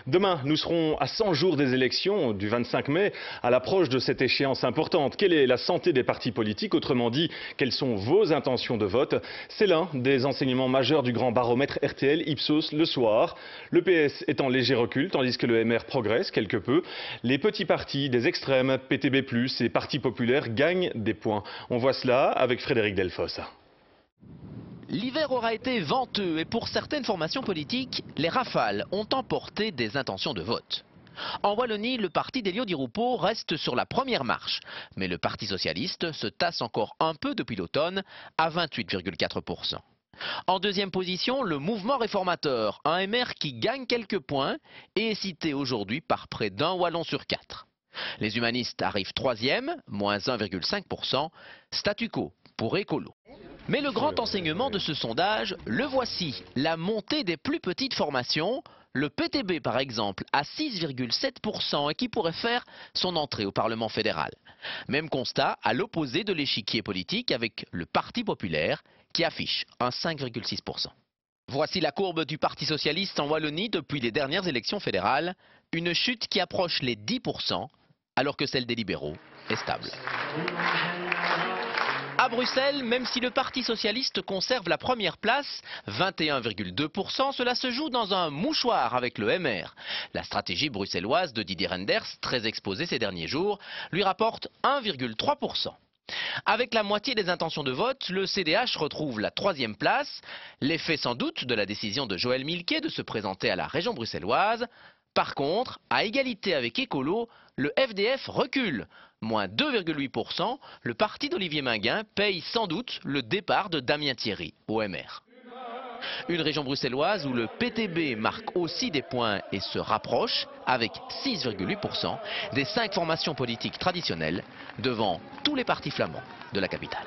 Demain, nous serons à 100 jours des élections du 25 mai, à l'approche de cette échéance importante. Quelle est la santé des partis politiques? Autrement dit, quelles sont vos intentions de vote? C'est l'un des enseignements majeurs du grand baromètre RTL Ipsos le soir. Le PS est en léger recul, tandis que le MR progresse quelque peu. Les petits partis des extrêmes, PTB+, et partis populaires gagnent des points. On voit cela avec Frédéric Delfosse. L'hiver aura été venteux et pour certaines formations politiques, les rafales ont emporté des intentions de vote. En Wallonie, le parti d'Elio Di Rupo reste sur la première marche, mais le Parti socialiste se tasse encore un peu depuis l'automne à 28,4%. En deuxième position, le mouvement réformateur, un MR qui gagne quelques points et est cité aujourd'hui par près d'un Wallon sur 4. Les humanistes arrivent troisième, moins 1,5%, statu quo pour Écolo. Mais le grand enseignement de ce sondage, le voici, la montée des plus petites formations, le PTB par exemple à 6,7% et qui pourrait faire son entrée au Parlement fédéral. Même constat à l'opposé de l'échiquier politique avec le Parti populaire qui affiche un 5,6%. Voici la courbe du Parti socialiste en Wallonie depuis les dernières élections fédérales, une chute qui approche les 10% alors que celle des libéraux est stable. À Bruxelles, même si le Parti socialiste conserve la première place, 21,2%, cela se joue dans un mouchoir avec le MR. La stratégie bruxelloise de Didier Reynders, très exposée ces derniers jours, lui rapporte 1,3%. Avec la moitié des intentions de vote, le CDH retrouve la troisième place, l'effet sans doute de la décision de Joël Milquet de se présenter à la région bruxelloise. Par contre, à égalité avec Écolo, le FDF recule. Moins 2,8%, le parti d'Olivier Minguin paye sans doute le départ de Damien Thierry au MR. Une région bruxelloise où le PTB marque aussi des points et se rapproche avec 6,8% des 5 formations politiques traditionnelles devant tous les partis flamands de la capitale.